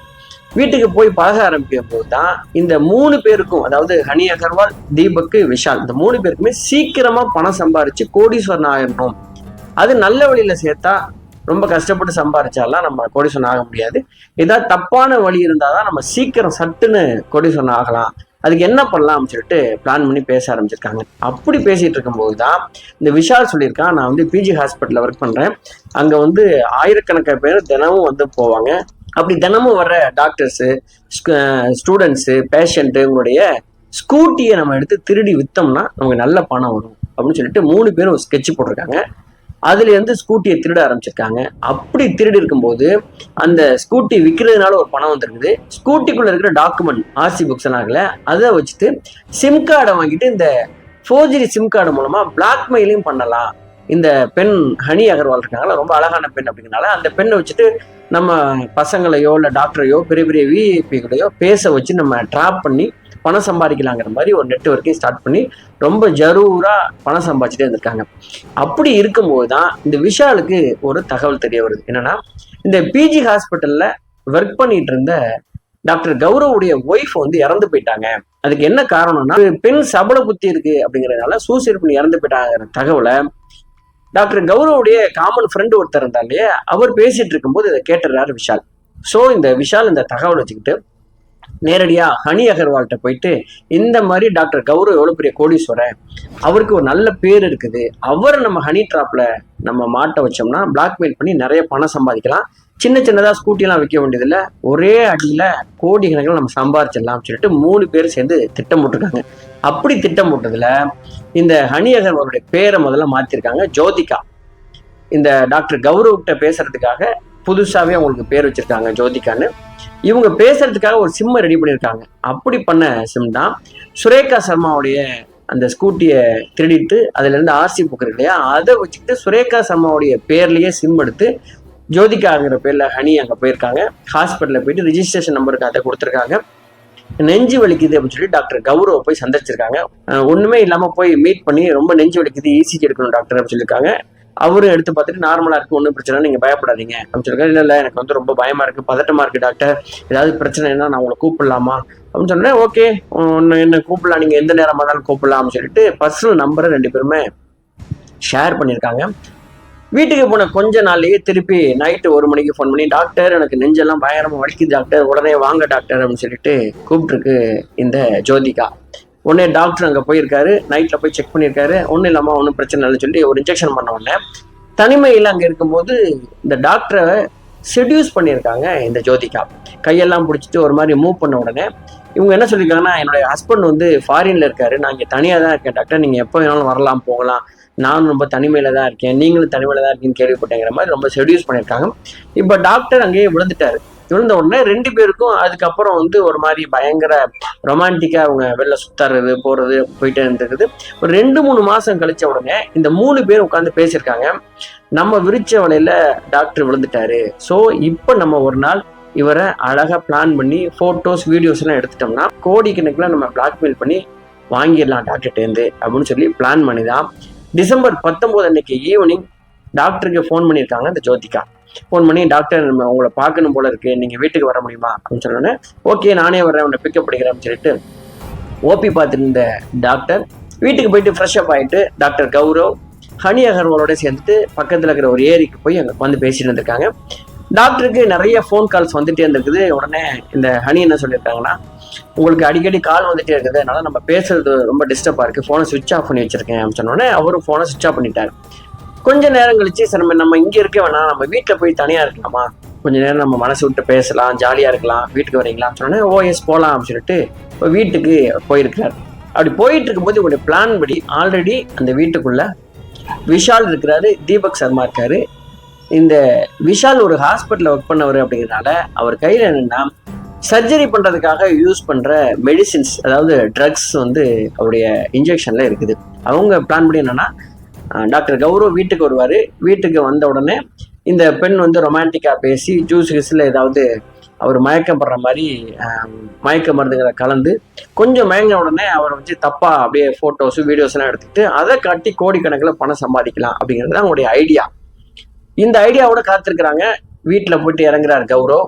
வீட்டுக்கு போய் பழக ஆரம்பிக்கும் போது தான் இந்த 3 பேருக்கும், அதாவது ஹனி அகர்வால், தீபக், விஷால், இந்த 3 பேருக்குமே சீக்கிரமா பணம் சம்பாரிச்சு கோடீஸ்வரன் ஆயிடணும். அது நல்ல வழியில சேர்த்தா, ரொம்ப கஷ்டப்பட்டு சம்பாரிச்சாலாம் நம்ம கோடீஸ்வரன் ஆக முடியாது. ஏதாவது தப்பான வழி இருந்தாதான் நம்ம சீக்கிரம் சட்டுன்னு கோடீஸ்வரன் ஆகலாம். அதுக்கு என்ன பண்ணலாம்னு சொல்லிட்டு பிளான் பண்ணி பேச ஆரம்பிச்சிருக்காங்க. அப்படி பேசிட்டு இருக்கும்போது தான் இந்த விஷால் சொல்லியிருக்கான், நான் வந்து பிஜி ஹாஸ்பிட்டல்ல ஒர்க் பண்றேன், அங்க வந்து ஆயிரக்கணக்கான பேர் தினமும் வந்து போவாங்க, அப்படி தினமும் வர்ற டாக்டர்ஸு, ஸ்டூடெண்ட்ஸு, பேஷண்ட்டு உங்களுடைய ஸ்கூட்டியை நம்ம எடுத்து திருடி விற்றோம்னா நமக்கு நல்ல பணம் வரும் அப்படின்னு சொல்லிட்டு 3 பேரும் ஒரு ஸ்கெட்ச் போட்டிருக்காங்க. அதுல இருந்து ஸ்கூட்டியை திருட ஆரம்பிச்சிருக்காங்க. அப்படி திருடி இருக்கும்போது அந்த ஸ்கூட்டி விற்கிறதுனால ஒரு பணம் வந்துருக்குது. ஸ்கூட்டிக்குள்ள இருக்கிற டாக்குமெண்ட் ஆர்சி புக்ஸ் ஆகல, அதை வச்சுட்டு சிம் கார்டை வாங்கிட்டு இந்த ஃபோர்ஜரி சிம் கார்டு மூலமா பிளாக்மெயிலையும் பண்ணலாம். இந்த பெண் ஹனி அகர்வால் இருக்காங்களா, ரொம்ப அழகான பெண் அப்படிங்கிறனால அந்த பெண்ணை வச்சுட்டு நம்ம பசங்களையோ இல்லை டாக்டரையோ பெரிய பெரிய விஐபிகளையோ பேச வச்சு நம்ம ட்ராப் பண்ணி பணம் சம்பாதிக்கலாங்கிற மாதிரி ஒரு நெட்வொர்க்கையும் ஸ்டார்ட் பண்ணி ரொம்ப ஜரூரா பணம் சம்பாதிச்சுட்டே இருந்திருக்காங்க. அப்படி இருக்கும்போது தான் இந்த விஷாலுக்கு ஒரு தகவல் தெரிய வருது. என்னன்னா, இந்த பிஜி ஹாஸ்பிட்டல்ல ஒர்க் பண்ணிட்டு இருந்த டாக்டர் கௌரவுடைய ஒய்ஃப் வந்து இறந்து போயிட்டாங்க. அதுக்கு என்ன காரணம்னா, பெண் சபல புத்தி இருக்கு அப்படிங்கிறதுனால சூசைட் பண்ணி இறந்து போயிட்டாங்கிற தகவலை டாக்டர் கௌரவுடைய காமன் ஃப்ரெண்டு ஒருத்தர் இருந்தா இல்லையா, அவர் பேசிட்டு இருக்கும்போது இதை கேட்டுறாரு விஷால். ஸோ இந்த விஷால் இந்த தகவல் வச்சுக்கிட்டு நேரடியா ஹனி அகர்வால்கிட்ட போயிட்டு, இந்த மாதிரி டாக்டர் கௌரவ் எவ்வளவு பெரிய கோடீஸ்வரர், அவருக்கு ஒரு நல்ல பேர் இருக்குது, அவரை நம்ம ஹனி ட்ராப்ல நம்ம மாட்ட வச்சோம்னா பிளாக்மெயில் பண்ணி நிறைய பணம் சம்பாதிக்கலாம், சின்ன சின்னதா ஸ்கூட்டிலாம் விற்க வேண்டியதில்ல, ஒரே அடியில கோடி கணக்கில் நம்ம சம்பாதிச்சிடலாம் சொல்லிட்டு 3 பேர் சேர்ந்து திட்டம் போட்டிருக்காங்க. அப்படி திட்டம் போட்டதுல இந்த ஹனி அகர்வாலுடைய பேரை முதல்ல மாத்திருக்காங்க ஜோதிகா. இந்த டாக்டர் கௌரவ்கிட்ட பேசுறதுக்காக புதுசாவே அவங்களுக்கு பேர் வச்சிருக்காங்க ஜோதிகான்னு. இவங்க பேசுறதுக்காக ஒரு சிம்மை ரெடி பண்ணியிருக்காங்க. அப்படி பண்ண சிம் தான் சுரேகா சர்மாவுடைய அந்த ஸ்கூட்டியை திருடிட்டு அதுல இருந்து ஆர்சி புக் இருக்கு இல்லையா, அதை வச்சுக்கிட்டு சுரேகா சர்மாவுடைய பேர்லயே சிம் எடுத்து ஜோதிகாங்கிற பேர்ல ஹனி அங்க போயிருக்காங்க. ஹாஸ்பிட்டல்ல போயிட்டு ரிஜிஸ்ட்ரேஷன் நம்பருக்கு அதை கொடுத்துருக்காங்க. நெஞ்சு வலிக்குது அப்படின்னு சொல்லி டாக்டர் கௌரவ போய் சந்திச்சிருக்காங்க. ஒண்ணுமே இல்லாம போய் மீட் பண்ணி ரொம்ப நெஞ்சு வலிக்குது, இசிஜி எடுக்கணும் டாக்டர் அப்படின்னு சொல்லியிருக்காங்க. அவரும் எடுத்து பார்த்துட்டு நார்மலா இருக்கு, ஒன்றும் பிரச்சனை நீங்க பயப்படாதீங்க அப்படின்னு சொல்லிருக்காரு. இல்ல எனக்கு வந்து ரொம்ப பயமா இருக்கு, பதட்டமா இருக்கு டாக்டர், ஏதாவது பிரச்சனைனா நான் உங்களை கூப்பிடலாமா அப்படின்னு சொன்னேன். ஓகே, என்ன கூப்பிடலாம், நீங்க எந்த நேரமா இருந்தாலும் கூப்பிடலாம் அப்படின்னு சொல்லிட்டு பர்சனல் நம்பரை 2 பேருமே ஷேர் பண்ணியிருக்காங்க. வீட்டுக்கு போன கொஞ்ச நாள்லயே திருப்பி நைட்டு 1 மணிக்கு ஃபோன் பண்ணி, டாக்டர் எனக்கு நெஞ்செல்லாம் பயங்கரமா வலிக்குது டாக்டர், உடனே வாங்க டாக்டர் அப்படின்னு சொல்லிட்டு கூப்பிட்டுருக்கு இந்த ஜோதிகா. உடனே டாக்டர் அங்கே போயிருக்காரு, நைட்ல போய் செக் பண்ணியிருக்காரு. ஒன்றும் இல்லாமல் ஒன்றும் பிரச்சனை இல்லைன்னு சொல்லி ஒரு இன்ஜெக்ஷன் பண்ண உடனே தனிமையில் அங்கே இருக்கும்போது இந்த டாக்டரை செடியூஸ் பண்ணியிருக்காங்க இந்த ஜோதிகா. கையெல்லாம் பிடிச்சிட்டு ஒரு மாதிரி மூவ் பண்ண உடனே இவங்க என்ன சொல்லியிருக்காங்கன்னா, என்னுடைய ஹஸ்பண்ட் வந்து ஃபாரின்ல இருக்காரு, நான் இங்கே தனியாக தான் இருக்கேன் டாக்டர், நீங்கள் எப்போ வேணாலும் வரலாம் போகலாம், நானும் ரொம்ப தனிமையில தான் இருக்கேன், நீங்களும் தனிமையில தான் இருக்கீங்கன்னு கேள்விப்பட்டேங்கிற மாதிரி ரொம்ப செடியூஸ் பண்ணியிருக்காங்க. இப்போ டாக்டர் அங்கேயே விழுந்துட்டாரு. விழுந்த உடனே 2 பேருக்கும் அதுக்கப்புறம் வந்து ஒரு மாதிரி பயங்கர ரொமான்டிக்கா அவங்க வெளில சுத்தாறது போறது போயிட்டே இருந்திருக்குது. ஒரு 2-3 மாசம் கழிச்ச உடனே இந்த 3 பேர் உட்காந்து பேசியிருக்காங்க. நம்ம விரிச்ச வலையில டாக்டர் விழுந்துட்டாரு, ஸோ இப்போ நம்ம ஒரு நாள் இவரை அழகா பிளான் பண்ணி போட்டோஸ் வீடியோஸ் எல்லாம் எடுத்துட்டோம்னா கோடிக்கணக்கில் நம்ம பிளாக்மெயில் பண்ணி வாங்கிடலாம் டாக்டர்கிட்டேருந்து அப்படின்னு சொல்லி பிளான் பண்ணி தான் டிசம்பர் 19 அன்னைக்கு ஈவினிங் டாக்டருக்கு ஃபோன் பண்ணியிருக்காங்க இந்த ஜோதிகா. ஃபோன் பண்ணி, டாக்டர் நம்ம உங்களை பார்க்கணும் போல இருக்கு, நீங்க வீட்டுக்கு வர முடியுமா அப்படின்னு சொன்னோன்னே, ஓகே நானே வரேன், உன்னை பிக்கப் பண்ணிக்கிறேன்னு சொல்லிட்டு ஓபி பார்த்துட்டு இருந்த டாக்டர் வீட்டுக்கு போயிட்டு ஃப்ரெஷ் அப் ஆகிட்டு டாக்டர் கௌரவ் ஹனி அகர்வாலோட சேர்ந்துட்டு பக்கத்தில் இருக்கிற ஒரு ஏரிக்கு போய் அங்கே வந்து பேசிட்டு இருந்திருக்காங்க. டாக்டருக்கு நிறைய ஃபோன் கால்ஸ் வந்துட்டே இருந்திருக்குது. உடனே இந்த ஹனி என்ன சொல்லியிருக்காங்கன்னா, உங்களுக்கு அடிக்கடி கால் வந்துட்டே இருக்குது, அதனால நம்ம பேசுறது ரொம்ப டிஸ்டர்பா இருக்கு, ஃபோனை சுவிட்ச் ஆஃப் பண்ணி வச்சிருக்கேன் அப்படின்னு சொன்னோடனே அவரும் ஃபோனை சுவிட்ச் ஆஃப் பண்ணிட்டாரு. கொஞ்ச நேரம் கழிச்சு, சரி நம்ம இங்க இருக்க வேணாம், நம்ம வீட்டில் போய் தனியா இருக்கலாமா, கொஞ்ச நேரம் நம்ம மனசு விட்டு பேசலாம், ஜாலியா இருக்கலாம், வீட்டுக்கு வரீங்களான்னு சொன்னோன்னே ஓஎஸ் போகலாம் அப்படின்னு சொல்லிட்டு இப்போ வீட்டுக்கு போயிருக்கிறார். அப்படி போயிட்டு இருக்கும்போது இவருடைய பிளான் படி ஆல்ரெடி அந்த வீட்டுக்குள்ள விஷால் இருக்கிறாரு, தீபக் சர்மா இருக்காரு. இந்த விஷால் ஒரு ஹாஸ்பிட்டலில் ஒர்க் பண்ணவர் அப்படிங்கிறதுனால அவர் கையில் என்னன்னா சர்ஜரி பண்ணுறதுக்காக யூஸ் பண்ணுற மெடிசின்ஸ், அதாவது ட்ரக்ஸ் வந்து அவருடைய இன்ஜெக்ஷனில் இருக்குது. அவங்க பிளான் பண்ணி என்னன்னா, டாக்டர் கௌரவ் வீட்டுக்கு வருவார், வீட்டுக்கு வந்த உடனே இந்த பெண் வந்து ரொமான்டிக்காக பேசி ஜூஸ் கிஸில் ஏதாவது அவர் மயக்கம் படுற மாதிரி மயக்க மருந்துகளை கலந்து கொஞ்சம் மயங்கின உடனே அவரை வச்சு தப்பாக அப்படியே ஃபோட்டோஸு வீடியோஸ்லாம் எடுத்துக்கிட்டு அதை காட்டி கோடிக்கணக்கில் பணம் சம்பாதிக்கலாம் அப்படிங்கிறது தான் அவங்களுடைய ஐடியா. இந்த ஐடியாவோட காத்திருக்கிறாங்க. வீட்டில் போயிட்டு இறங்குறாரு கௌரவ்,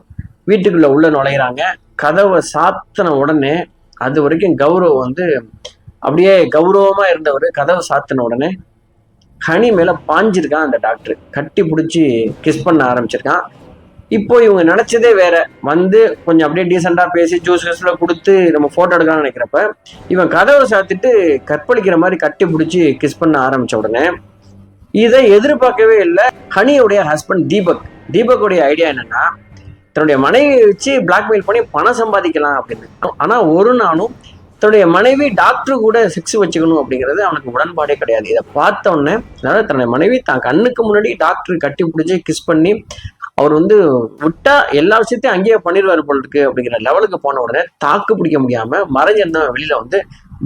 வீட்டுக்குள்ள உள்ள நுழையிறாங்க. கதவை சாத்தின உடனே, அது வரைக்கும் கௌரவ் வந்து அப்படியே கௌரவமா இருந்தவர், கதவை சாத்தின உடனே ஹனி மேல பாஞ்சிருக்கான் அந்த டாக்டர், கட்டி பிடிச்சி கிஸ் பண்ண ஆரம்பிச்சிருக்கான். இப்போ இவங்க நினைச்சதே வேற, வந்து கொஞ்சம் அப்படியே டீசெண்டா பேசி ஜூஸ் கிஸ்ல கொடுத்து நம்ம போட்டோ எடுக்கலாம்னு நினைக்கிறப்ப இவன் கதவை சாத்திட்டு கற்பழிக்கிற மாதிரி கட்டி பிடிச்சி கிஸ் பண்ண ஆரம்பிச்ச உடனே இதை எதிர்பார்க்கவே இல்லை ஹனியோடைய ஹஸ்பண்ட் தீபக்குடைய ஐடியா என்னன்னா, தன்னுடைய மனைவியை வச்சு பிளாக்மெயில் பண்ணி பணம் சம்பாதிக்கலாம் அப்படின்னு. ஆனா ஒரு நாளும் தன்னுடைய மனைவி டாக்டர் கூட செக்ஸ் வச்சுக்கணும் அப்படிங்கிறது அவனுக்கு உடன்பாடே கிடையாது. இதை பார்த்த உடனே, அதாவது தன்னுடைய மனைவி தான் கண்ணுக்கு முன்னாடி டாக்டர் கட்டி பிடிச்சி கிஸ் பண்ணி அவர் வந்து விட்டா எல்லா விஷயத்தையும் அங்கேயே பண்ணிடுவார் போல இருக்கு அப்படிங்கிற லெவலுக்கு போன உடனே தாக்கு பிடிக்க முடியாம மறைஞ்சிருந்தவன் வெளியில வந்து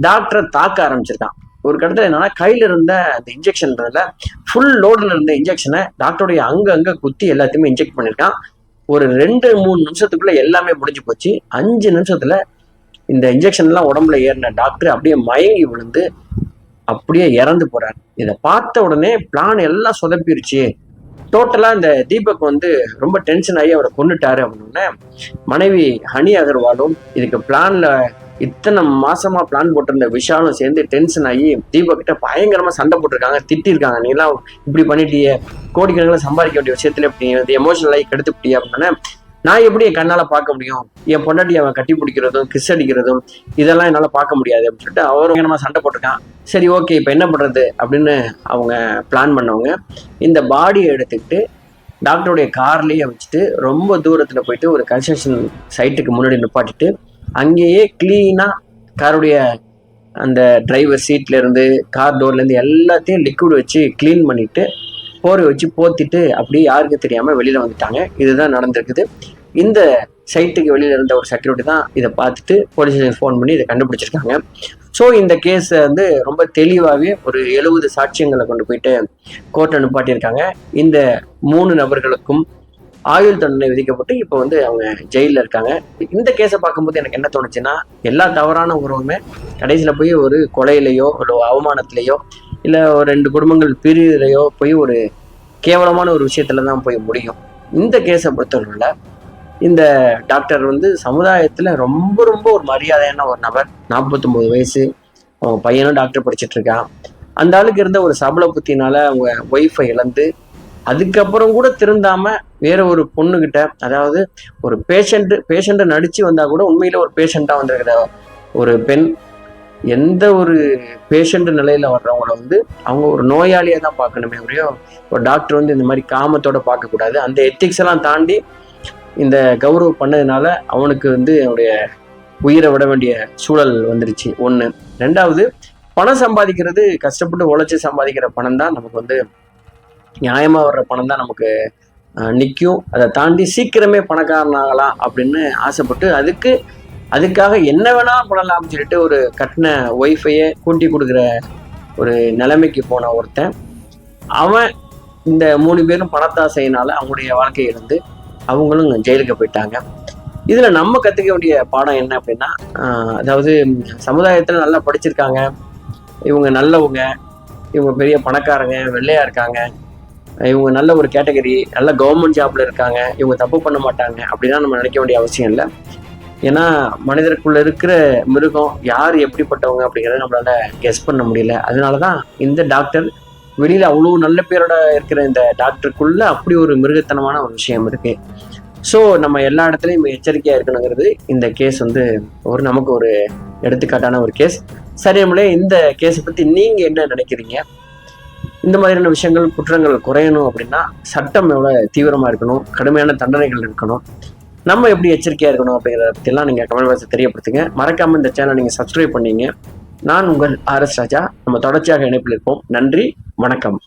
டாக்டரை தாக்க ஆரம்பிச்சிருக்கான். ஒரு கட்டத்தில் என்னன்னா, கையில இருந்த அந்த இன்ஜெக்ஷன் ஃபுல் லோடுல இருந்த இன்ஜெக்ஷனை டாக்டருடைய அங்க குத்தி எல்லாத்தையுமே இன்ஜெக்ட் பண்ணியிருக்கான். ஒரு 2-3 நிமிஷத்துக்குள்ள எல்லாமே முடிஞ்சு போச்சு. 5 நிமிஷத்துல இந்த இன்ஜெக்ஷன் எல்லாம் உடம்புல ஏறின டாக்டர் அப்படியே மயங்கி விழுந்து அப்படியே இறந்து போறாரு. இதை பார்த்த உடனே பிளான் எல்லாம் சொதப்பிருச்சு. டோட்டலா இந்த தீபக் வந்து ரொம்ப டென்ஷன் ஆகி அவரை கொண்டுட்டாரு அப்படின்னு மனைவி ஹனி அகர்வாலும் இதுக்கு பிளான்ல இத்தனை மாசமா பிளான் போட்டிருந்த விஷாலும் சேர்ந்து டென்ஷன் ஆகி தீபக் கிட்ட பயங்கரமா சண்டை போட்டிருக்காங்க, திட்டிருக்காங்க. நீ எல்லாம் இப்படி பண்ணிட்டியே, கோடிக்கணக்கில் சம்பாதிக்க வேண்டிய விஷயத்துல இப்படி எமோஷனல் ஆகி கெடுத்துட்டியே அப்படின்னா, நான் எப்படி என் கண்ணால பார்க்க முடியும், என் பொண்டாட்டி அவன் கட்டி பிடிக்கிறதும் கிஸ் அடிக்கிறதும் இதெல்லாம் என்னால பார்க்க முடியாது அப்படின்னு சொல்லிட்டு அவரும் பயங்கரமா சண்டை போட்டிருக்கான். சரி ஓகே, இப்போ என்ன பண்றது அப்படின்னு அவங்க பிளான் பண்ணவங்க இந்த பாடியை எடுத்துக்கிட்டு டாக்டருடைய கார்லயே வச்சுட்டு ரொம்ப தூரத்துல போயிட்டு ஒரு கன்ஸ்ட்ரக்ஷன் சைட்டுக்கு முன்னாடி நிப்பாட்டிட்டு அங்கேயே கிளீனா காருடைய அந்த டிரைவர் சீட்ல இருந்து கார் டோர்ல இருந்து எல்லாத்தையும் லிக்விட் வச்சு கிளீன் பண்ணிட்டு போரை வச்சு போத்திட்டு அப்படியே யாருக்கு தெரியாம வெளியில வந்துட்டாங்க. இதுதான் நடந்திருக்குது. இந்த சைட்டுக்கு வெளியில இருந்த ஒரு செக்யூரிட்டி தான் இதை பார்த்துட்டு போலீஸ் ஸ்டேஷன் ஃபோன் பண்ணி இதை கண்டுபிடிச்சிருக்காங்க. ஸோ இந்த கேஸை வந்து ரொம்ப தெளிவாகவே ஒரு 70 சாட்சியங்களை கொண்டு போயிட்டு கோர்ட்டை நிப்பாட்டியிருக்காங்க. இந்த 3 நபர்களுக்கும் ஆயுள் தண்டனை விதிக்கப்பட்டு இப்போ வந்து அவங்க ஜெயிலில் இருக்காங்க. இந்த கேஸை பார்க்கும்போது எனக்கு என்ன தோணுச்சுன்னா, எல்லா தவறான உறவுமே கடைசியில் போய் ஒரு கொலையிலையோ ஒரு அவமானத்திலேயோ இல்லை ஒரு 2 குடும்பங்கள் பிரிவிலையோ போய் ஒரு கேவலமான ஒரு விஷயத்துல தான் போய் முடியும். இந்த கேஸை பொறுத்தவரையில் இந்த டாக்டர் வந்து சமுதாயத்தில் ரொம்ப ரொம்ப ஒரு மரியாதையான ஒரு நபர். 49 வயசு, அவங்க பையனும் டாக்டர் படிச்சுட்டு இருக்கான். அந்த ஆளுக்கு இருந்த ஒரு சபல புத்தினால அவங்க ஒய்ஃபை இழந்து அதுக்கப்புறம் கூட திருந்தாம வேற ஒரு பொண்ணுகிட்ட, அதாவது ஒரு பேஷண்ட்டை நடிச்சு வந்தா கூட உண்மையில ஒரு பேஷண்டா வந்திருக்கிற ஒரு பெண், எந்த ஒரு பேஷண்ட் நிலையில வர்றவங்கள வந்து அவங்க ஒரு நோயாளியா தான் பார்க்கணுமே ஒழிய ஒரு டாக்டர் வந்து இந்த மாதிரி காமத்தோட பார்க்கக்கூடாது. அந்த எத்திக்ஸ் எல்லாம் தாண்டி இந்த கௌரவம் பண்ணதுனால அவனுக்கு வந்து அவனுடைய உயிரை விட வேண்டிய சூழல் வந்துருச்சு. 1. 2வது, பணம் சம்பாதிக்கிறது, கஷ்டப்பட்டு உழைச்சி சம்பாதிக்கிற பணம் தான் நமக்கு வந்து நியாயமா வர்ற பணம் தான் நமக்கு நிற்கும். அதை தாண்டி சீக்கிரமே பணக்காரன் ஆகலாம் அப்படின்னு ஆசைப்பட்டு அதுக்காக என்ன வேணா பண்ணலாம்னு சொல்லிட்டு ஒரு கட்டின ஒய்ஃபையே கூட்டி கொடுக்குற ஒரு நிலைமைக்கு போன ஒருத்தன், அவன் இந்த 3 பேரும் பணத்தாசையினால அவங்களுடைய வாழ்க்கையை இருந்து அவங்களும் ஜெயிலுக்கு போயிட்டாங்க. இதுல நம்ம கத்துக்க வேண்டிய பாடம் என்ன அப்படின்னா, அதாவது சமுதாயத்துல நல்லா படிச்சிருக்காங்க, இவங்க நல்லவங்க, இவங்க பெரிய பணக்காரங்க, வெள்ளையா இருக்காங்க, இவங்க நல்ல ஒரு கேட்டகரி, நல்ல கவர்மெண்ட் ஜாப்ல இருக்காங்க, இவங்க தப்பு பண்ண மாட்டாங்க அப்படிதான் நம்ம நினைக்க வேண்டிய அவசியம் இல்லை. ஏன்னா மனிதருக்குள்ள இருக்கிற மிருகம் யார் எப்படிப்பட்டவங்க அப்படிங்கிறத நம்மளால கெஸ் பண்ண முடியல. அதனாலதான் இந்த டாக்டர் வெளியில அவ்வளவு நல்ல பேரோட இருக்கிற இந்த டாக்டருக்குள்ள அப்படி ஒரு மிருகத்தனமான ஒரு விஷயம் இருக்கு. ஸோ நம்ம எல்லா இடத்துலையும் எச்சரிக்கையா இருக்கணுங்கிறது இந்த கேஸ் வந்து நமக்கு ஒரு எடுத்துக்காட்டான ஒரு கேஸ். சரி, நம்மளே இந்த கேஸை பத்தி நீங்க என்ன நினைக்கிறீங்க? இந்த மாதிரியான விஷயங்கள், குற்றங்கள் குறையணும் அப்படின்னா சட்டம் எவ்வளவு தீவிரமா இருக்கணும், கடுமையான தண்டனைகள் இருக்கணும், நம்ம எப்படி எச்சரிக்கையா இருக்கணும் அப்படிங்கிறத பற்றிலாம் நீங்க கமெண்ட் பாக்ஸில் தெரியப்படுத்துங்க. மறக்காம இந்த சேனலை நீங்க சப்ஸ்கிரைப் பண்ணீங்க. நான் உங்கள் RS ராஜா. நம்ம தொடர்ச்சியாக இணைப்பில் இருப்போம். நன்றி, வணக்கம்.